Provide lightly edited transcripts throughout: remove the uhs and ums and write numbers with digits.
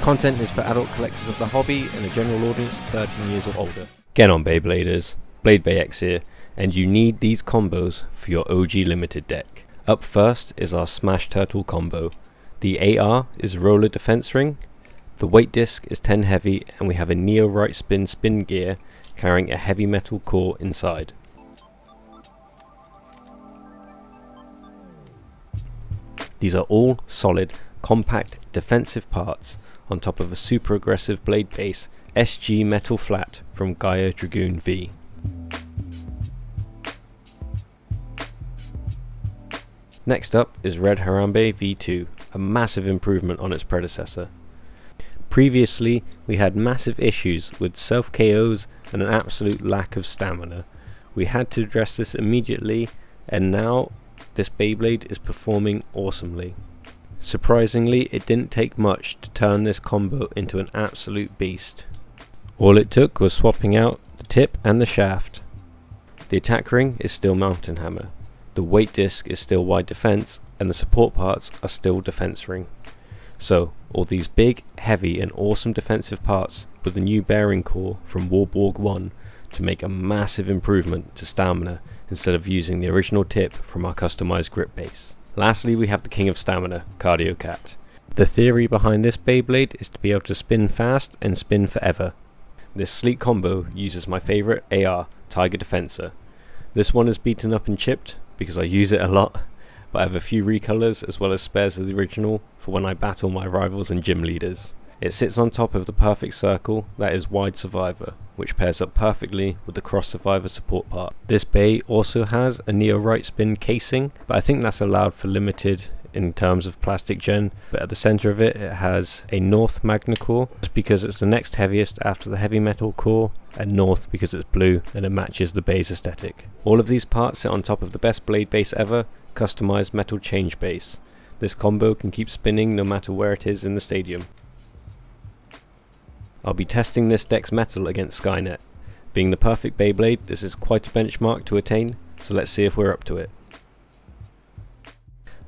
content is for adult collectors of the hobby and a general audience of 13 years or older. Get on Beybladers, Blade Bay X here, and you need these combos for your OG limited deck. Up first is our Smash Turtle combo. The AR is Roller Defense Ring, the weight disc is 10 heavy, and we have a Neo Right spin gear carrying a heavy metal core inside. These are all solid, compact, defensive parts on top of a super aggressive blade base SG metal flat from Gaia Dragoon V. Next up is Red Harambe V2, a massive improvement on its predecessor. Previously we had massive issues with self KOs and an absolute lack of stamina. We had to address this immediately, and now this Beyblade is performing awesomely. Surprisingly, it didn't take much to turn this combo into an absolute beast. All it took was swapping out the tip and the shaft. The attack ring is still Mountain Hammer, the weight disc is still wide defense, and the support parts are still defense ring. So all these big, heavy and awesome defensive parts with a new bearing core from Warborg 1 to make a massive improvement to stamina instead of using the original tip from our customized grip base. Lastly, we have the king of stamina, Cardio Cat. The theory behind this Beyblade is to be able to spin fast and spin forever. This sleek combo uses my favourite AR, Tiger Defensor. This one is beaten up and chipped because I use it a lot, but I have a few recolors as well as spares of the original for when I battle my rivals and gym leaders. It sits on top of the perfect circle that is Wide Survivor, which pairs up perfectly with the Cross Survivor support part. This bay also has a Neo Right spin casing, but I think that's allowed for limited in terms of plastic gen, but at the center of it has a North Magna core, just because it's the next heaviest after the heavy metal core, and North because it's blue and it matches the bay's aesthetic. All of these parts sit on top of the best blade base ever, customized metal change base. This combo can keep spinning no matter where it is in the stadium. I'll be testing this deck's metal against Skynet. Being the perfect Beyblade, this is quite a benchmark to attain, so let's see if we're up to it.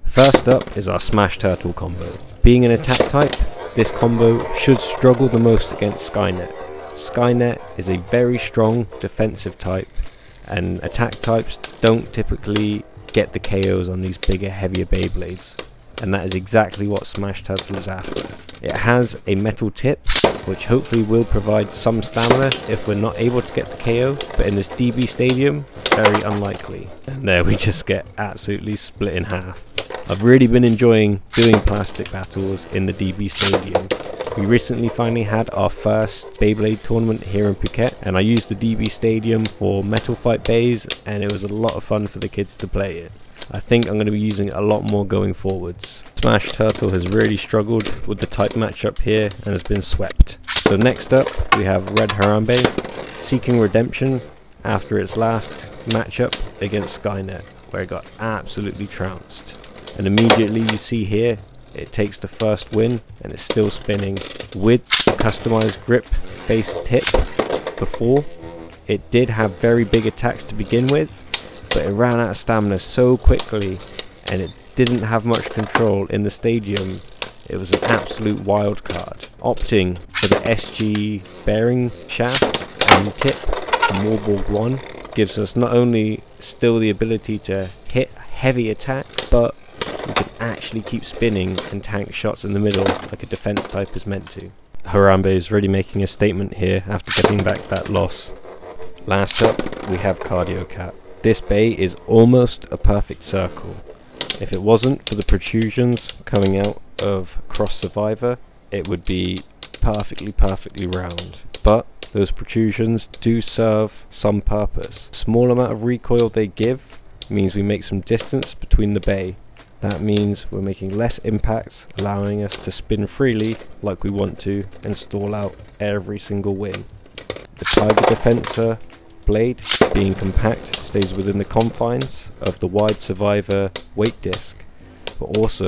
First up is our Smash Turtle combo. Being an attack type, this combo should struggle the most against Skynet. Skynet is a very strong defensive type, and attack types don't typically get the KOs on these bigger, heavier Beyblades, and that is exactly what Smash Turtle is after. It has a metal tip, which hopefully will provide some stamina if we're not able to get the KO, but in this DB Stadium, very unlikely. And there we just get absolutely split in half. I've really been enjoying doing plastic battles in the DB Stadium. We recently finally had our first Beyblade tournament here in Phuket, and I used the DB Stadium for metal fight bays, and it was a lot of fun for the kids to play it. I think I'm going to be using it a lot more going forwards. Smash Turtle has really struggled with the type matchup here and has been swept. So next up we have Red Harambe seeking redemption after its last matchup against Skynet, where it got absolutely trounced. And immediately you see here it takes the first win, and it's still spinning with the customized grip based tip. Before, it did have very big attacks to begin with, but it ran out of stamina so quickly and it didn't have much control in the stadium. It was an absolute wild card. Opting for the SG bearing shaft and tip from Warborg 1 gives us not only still the ability to hit heavy attacks, but we can actually keep spinning and tank shots in the middle like a defense type is meant to. Harambe is really making a statement here after getting back that loss. Last up we have Cardio Cat. This bay is almost a perfect circle. If it wasn't for the protrusions coming out of Cross Survivor, it would be perfectly round. But those protrusions do serve some purpose. The small amount of recoil they give means we make some distance between the bay. That means we're making less impacts, allowing us to spin freely like we want to and stall out every single win. The Tiger Defensor blade, being compact, stays within the confines of the Wide Survivor weight disc, but also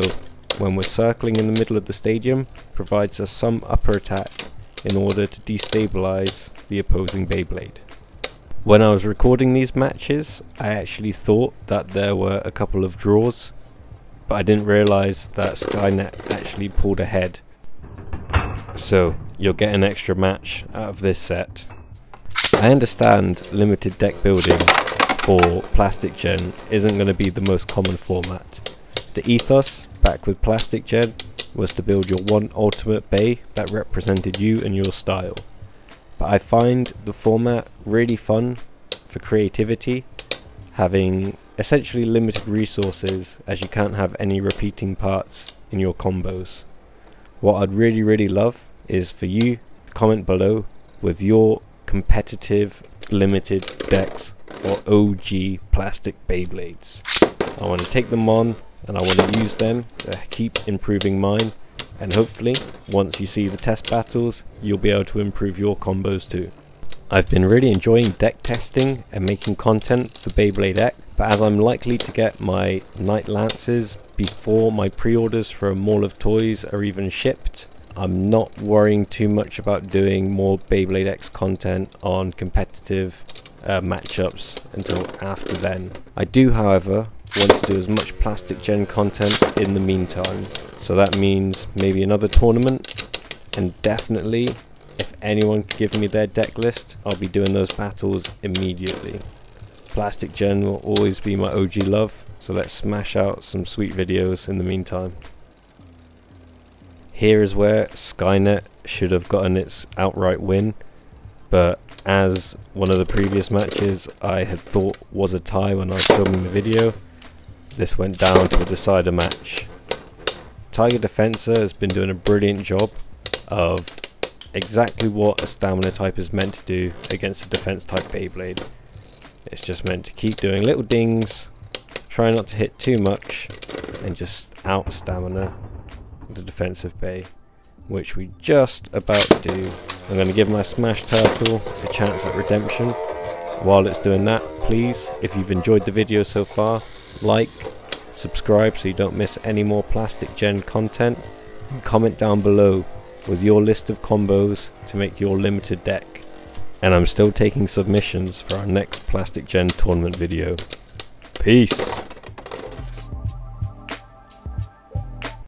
when we're circling in the middle of the stadium provides us some upper attack in order to destabilize the opposing Beyblade. When I was recording these matches, I actually thought that there were a couple of draws, but I didn't realize that Skynet actually pulled ahead. So you'll get an extra match out of this set. I understand limited deck building for Plastic Gen isn't going to be the most common format. The ethos back with Plastic Gen was to build your one ultimate bay that represented you and your style. But I find the format really fun for creativity, having essentially limited resources as you can't have any repeating parts in your combos. What I'd really love is for you to comment below with your competitive limited decks for OG plastic Beyblades. I want to take them on and I want to use them to keep improving mine, and hopefully once you see the test battles you'll be able to improve your combos too. I've been really enjoying deck testing and making content for Beyblade X, but as I'm likely to get my Night Lances before my pre-orders for a Mall of Toys are even shipped, I'm not worrying too much about doing more Beyblade X content on competitive matchups until after then. I do, however, want to do as much Plastic Gen content in the meantime, so that means maybe another tournament, and definitely if anyone can give me their deck list, I'll be doing those battles immediately. Plastic Gen will always be my OG love, so let's smash out some sweet videos in the meantime. Here is where Skynet should have gotten its outright win, but as one of the previous matches I had thought was a tie when I was filming the video, this went down to a decider match. Tiger Defensor has been doing a brilliant job of exactly what a stamina type is meant to do against a defense type Beyblade. It's just meant to keep doing little dings, try not to hit too much, and just out stamina the defensive bay, which we just about do. I'm going to give my Smash Turtle a chance at redemption. While it's doing that, please, if you've enjoyed the video so far, like, subscribe so you don't miss any more Plastic Gen content, and comment down below with your list of combos to make your limited deck. And I'm still taking submissions for our next Plastic Gen tournament video. Peace!